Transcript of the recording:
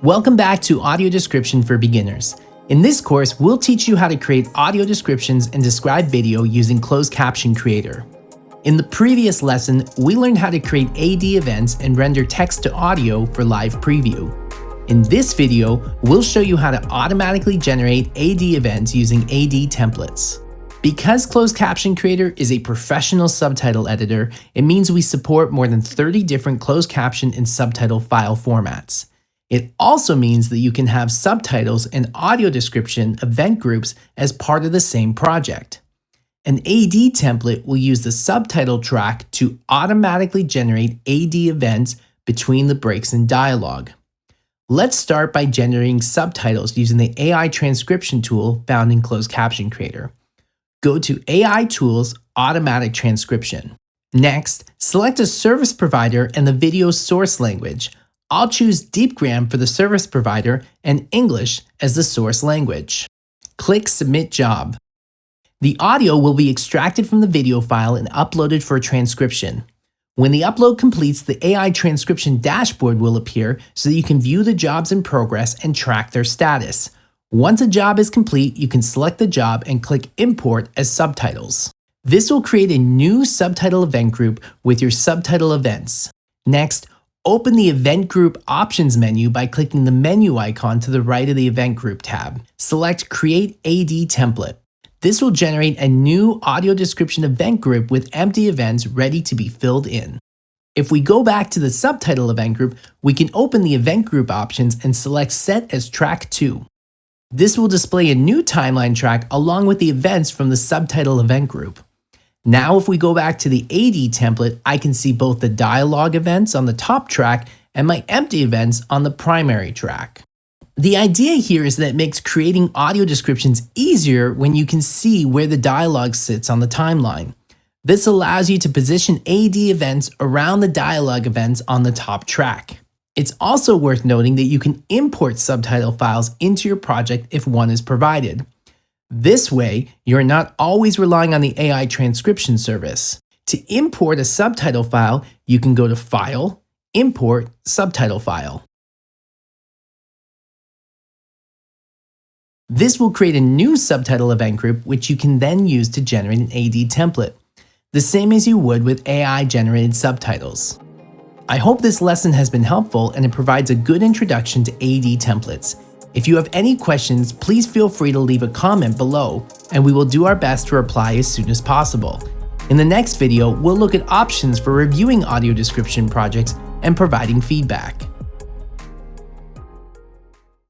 Welcome back to Audio Description for Beginners. In this course, we'll teach you how to create audio descriptions and describe video using Closed Caption Creator. In the previous lesson, we learned how to create AD events and render text to audio for live preview. In this video, we'll show you how to automatically generate AD events using AD templates. Because Closed Caption Creator is a professional subtitle editor, it means we support more than 30 different closed caption and subtitle file formats. It also means that you can have subtitles and audio description event groups as part of the same project. An AD template will use the subtitle track to automatically generate AD events between the breaks in dialogue. Let's start by generating subtitles using the Ai Transcription tool found in Closed Caption Creator. Go to Ai Tools Automatic Transcription. Next, select a service provider and the video source language. I'll choose Deepgram for the service provider and English as the source language. Click Submit Job. The audio will be extracted from the video file and uploaded for transcription. When the upload completes, the Ai Transcription dashboard will appear so that you can view the jobs in progress and track their status. Once a job is complete, you can select the job and click Import as subtitles. This will create a new subtitle event group with your subtitle events. Next, open the Event Group Options menu by clicking the menu icon to the right of the Event Group tab. Select Create AD Template. This will generate a new audio description event group with empty events ready to be filled in. If we go back to the subtitle event group, we can open the Event Group options and select Set as Track 2. This will display a new timeline track along with the events from the subtitle event group. Now, if we go back to the AD template, I can see both the dialogue events on the top track and my empty events on the primary track. The idea here is that it makes creating audio descriptions easier when you can see where the dialogue sits on the timeline. This allows you to position AD events around the dialogue events on the top track. It's also worth noting that you can import subtitle files into your project if one is provided. This way, you're not always relying on the Ai transcription service. To import a subtitle file, you can go to File, Import Subtitle File. This will create a new subtitle event group which you can then use to generate an AD template, the same as you would with AI-generated subtitles. I hope this lesson has been helpful and it provides a good introduction to AD templates. If you have any questions, please feel free to leave a comment below, and we will do our best to reply as soon as possible. In the next video, we'll look at options for reviewing audio description projects and providing feedback.